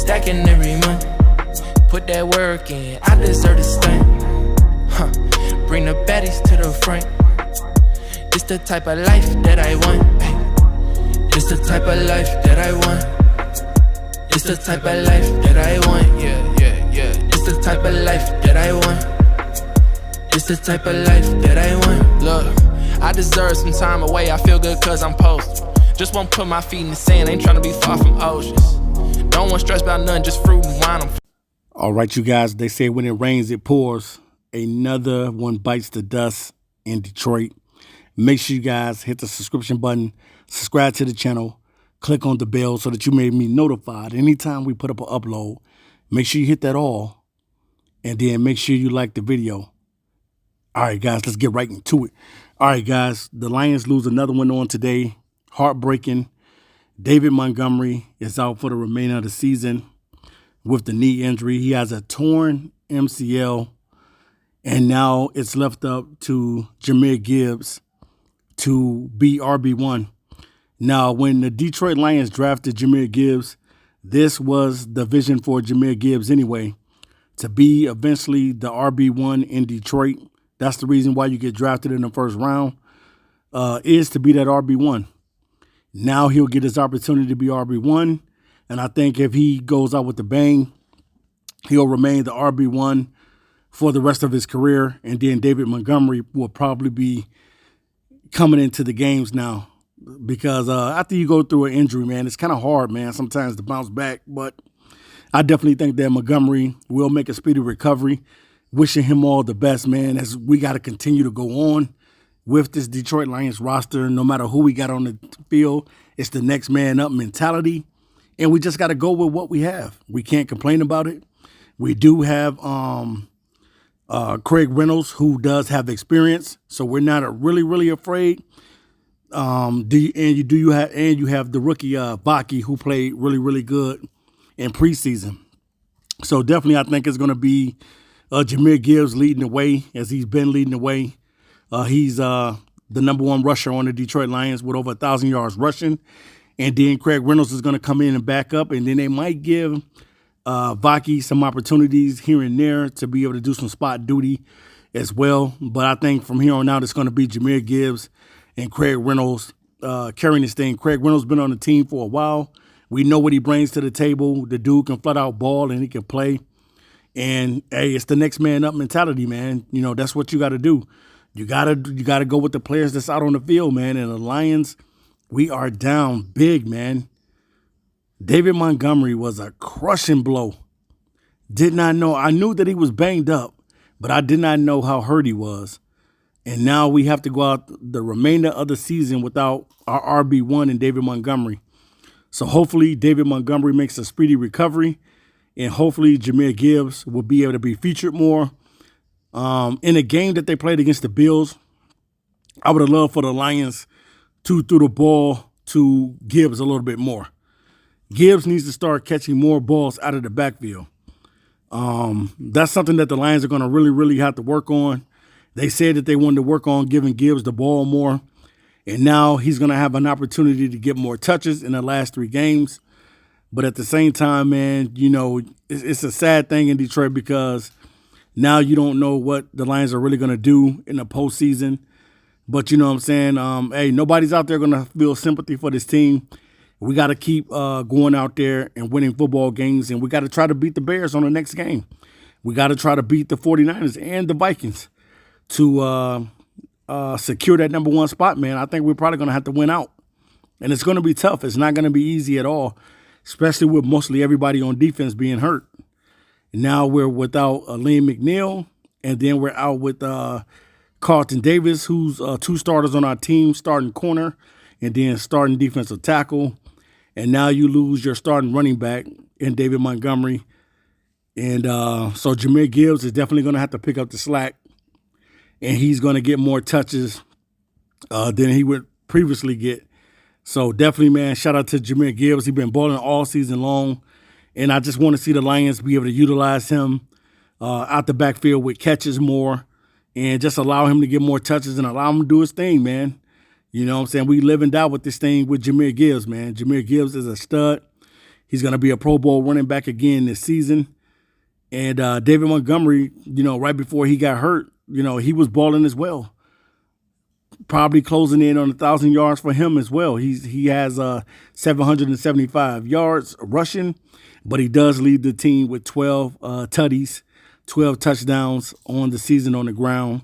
stacking every month. Put that work in, I deserve to stunt. Bring the baddies to the front. It's the type of life that I want. It's the type of life that I want. It's the type of life that I want. Yeah. It's the type of life that I want. It's the type of life that I want. Look, I deserve some time away. I feel good cause I'm posted. Just won't put my feet in the sand. Ain't trying to be far from oceans. Don't want stress about nothing, just fruit and wine. All right, you guys, they say when it rains, it pours. Another one bites the dust in Detroit. Make sure you guys hit the subscription button, subscribe to the channel, click on the bell so that you may be notified anytime we put up an upload. Make sure you hit that all, and then make sure you like the video. All right, guys, let's get right into it. All right, guys, the Lions lose another one on today. Heartbreaking. David Montgomery is out for the remainder of the season with the knee injury. He has a torn MCL. And now it's left up to Jahmyr Gibbs to be RB1. Now, when the Detroit Lions drafted Jahmyr Gibbs, this was the vision for Jahmyr Gibbs anyway, to be eventually the RB1 in Detroit. That's the reason why you get drafted in the first round, is to be that RB1. Now he'll get his opportunity to be RB1. And I think if he goes out with a bang, he'll remain the RB1 for the rest of his career. And then David Montgomery will probably be coming into the games now because after you go through an injury, man, it's kind of hard, man, sometimes to bounce back. But I definitely think that Montgomery will make a speedy recovery. Wishing him all the best, man, as we got to continue to go on with this Detroit Lions roster. No matter who we got on the field, it's the next man up mentality. And we just got to go with what we have. We can't complain about it. We do have Craig Reynolds, who does have experience, so we're not really afraid. You have the rookie Baki, who played really good in preseason. So definitely, I think it's going to be Jahmyr Gibbs leading the way, as he's been leading the way. He's the number one rusher on the Detroit Lions with over 1,000 yards rushing, and then Craig Reynolds is going to come in and back up, and then they might give Baki some opportunities here and there to be able to do some spot duty as well. But I think from here on out, it's going to be Jahmyr Gibbs and Craig Reynolds carrying this thing. Craig Reynolds been on the team for a while. We know what he brings to the table. The dude can flat out ball and he can play. And hey, it's the next man up mentality, man. You know, that's what you got to do. You gotta go with the players that's out on the field, man. And the Lions, we are down big, man. David Montgomery was a crushing blow. Did not know. I knew that he was banged up, but I did not know how hurt he was. And now we have to go out the remainder of the season without our RB1 and David Montgomery. So hopefully David Montgomery makes a speedy recovery, and hopefully Jahmyr Gibbs will be able to be featured more. In a game that they played against the Bills, I would have loved for the Lions to throw the ball to Gibbs a little bit more. Gibbs needs to start catching more balls out of the backfield. That's something that the Lions are going to really have to work on. They said that they wanted to work on giving Gibbs the ball more, and now he's going to have an opportunity to get more touches in the last 3 games. But at the same time, man, you know, it's a sad thing in Detroit because now you don't know what the Lions are really going to do in the postseason. But you know what I'm saying? Hey, nobody's out there going to feel sympathy for this team. We got to keep going out there and winning football games, and we got to try to beat the Bears on the next game. We got to try to beat the 49ers and the Vikings to secure that number 1 spot, man. I think we're probably going to have to win out, and it's going to be tough. It's not going to be easy at all, especially with mostly everybody on defense being hurt. Now we're without Liam McNeil, and then we're out with Carlton Davis, who's 2 starters on our team, starting corner, and then starting defensive tackle. And now you lose your starting running back in David Montgomery. And so Jahmyr Gibbs is definitely going to have to pick up the slack, and he's going to get more touches than he would previously get. So definitely, man, shout out to Jahmyr Gibbs. He's been balling all season long, and I just want to see the Lions be able to utilize him out the backfield with catches more and just allow him to get more touches and allow him to do his thing, man. You know what I'm saying? We live and die with this thing with Jahmyr Gibbs, man. Jahmyr Gibbs is a stud. He's going to be a Pro Bowl running back again this season. And David Montgomery, right before he got hurt, he was balling as well. Probably closing in on 1,000 yards for him as well. He has 775 yards rushing, but he does lead the team with 12 tutties, 12 touchdowns on the season on the ground.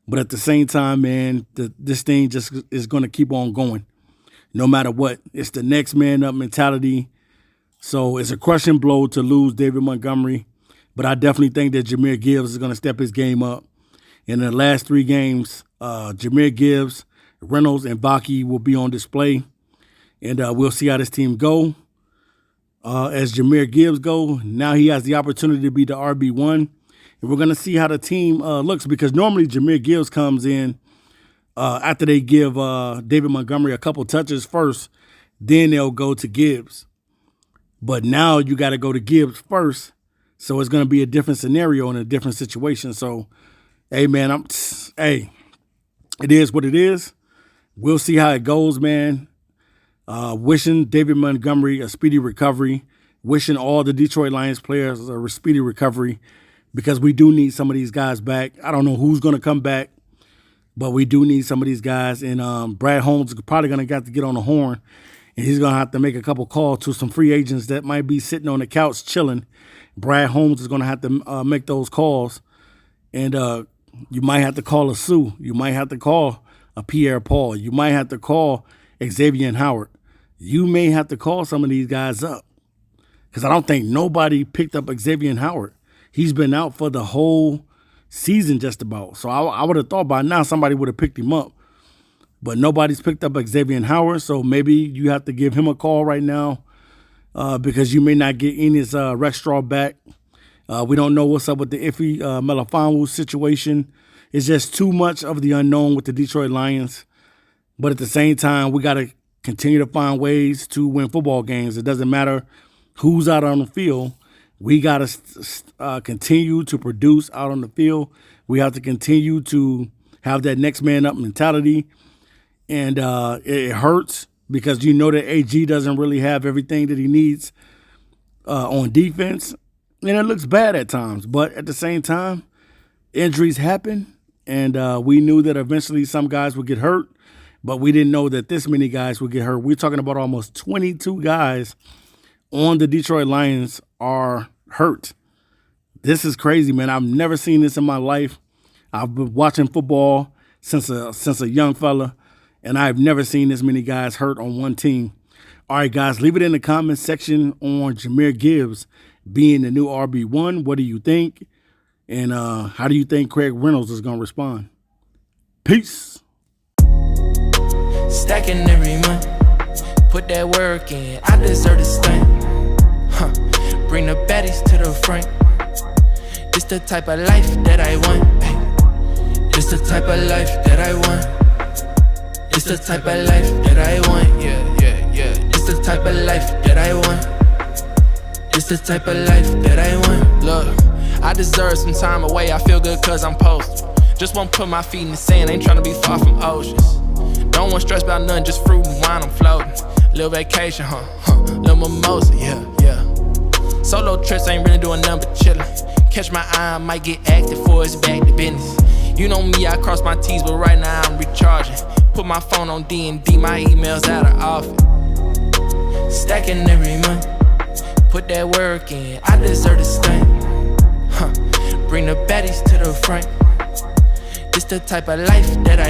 But at the same time, man, this thing just is going to keep on going. No matter what, it's the next man up mentality. So it's a crushing blow to lose David Montgomery. But I definitely think that Jahmyr Gibbs is going to step his game up. In the last 3 games, Jahmyr Gibbs, Reynolds, and Baki will be on display. And we'll see how this team go. As Jahmyr Gibbs go, now he has the opportunity to be the RB1. And we're going to see how the team looks, because normally Jahmyr Gibbs comes in after they give David Montgomery a couple touches first. Then they'll go to Gibbs. But now you got to go to Gibbs first. So it's going to be a different scenario and a different situation. So, hey, man, it is what it is. We'll see how it goes, man. Wishing David Montgomery a speedy recovery. Wishing all the Detroit Lions players a speedy recovery, because we do need some of these guys back. I don't know who's going to come back, but we do need some of these guys. And Brad Holmes is probably going to have to get on the horn, and he's going to have to make a couple calls to some free agents that might be sitting on the couch chilling. Brad Holmes is going to have to make those calls. And you might have to call a Sue. You might have to call a Pierre Paul. You might have to call Xavier Howard. You may have to call some of these guys up, because I don't think nobody picked up Xavier Howard. He's been out for the whole season just about. So I would have thought by now somebody would have picked him up. But nobody's picked up Xavier Howard, so maybe you have to give him a call right now, because you may not get Enes Rexstraw back. We don't know what's up with the Iffy Melifonwu situation. It's just too much of the unknown with the Detroit Lions. But at the same time, we got to continue to find ways to win football games. It doesn't matter who's out on the field. We got to continue to produce out on the field. We have to continue to have that next man up mentality. And it hurts, because you know that AG doesn't really have everything that he needs on defense. And it looks bad at times. But at the same time, injuries happen. And we knew that eventually some guys would get hurt. But we didn't know that this many guys would get hurt. We're talking about almost 22 guys on the Detroit Lions are hurt. This is crazy, man. I've never seen this in my life. I've been watching football since a young fella, and I've never seen this many guys hurt on one team. All right, guys, leave it in the comments section on Jahmyr Gibbs being the new RB1. What do you think? And how do you think Craig Reynolds is going to respond? Peace. Stacking every month, put that work in, I deserve to stunt. Bring the baddies to the front. It's the type of life that I want. It's the type of life that I want. It's the type of life that I want. Yeah. It's the type of life that I want. It's the type of life that I want. Look, I deserve some time away. I feel good cause I'm posted. Just won't put my feet in the sand. Ain't tryna be far from oceans. Don't want stress about nothing, just fruit and wine, I'm floating. Little vacation, little mimosa, yeah. Solo trips ain't really doing nothing but chillin'. Catch my eye, I might get active for it's back to business. You know me, I cross my T's, but right now I'm recharging. Put my phone on D&D, my emails out of office. Stacking every month, put that work in, I deserve to stunt. Bring the baddies to the front. It's the type of life that I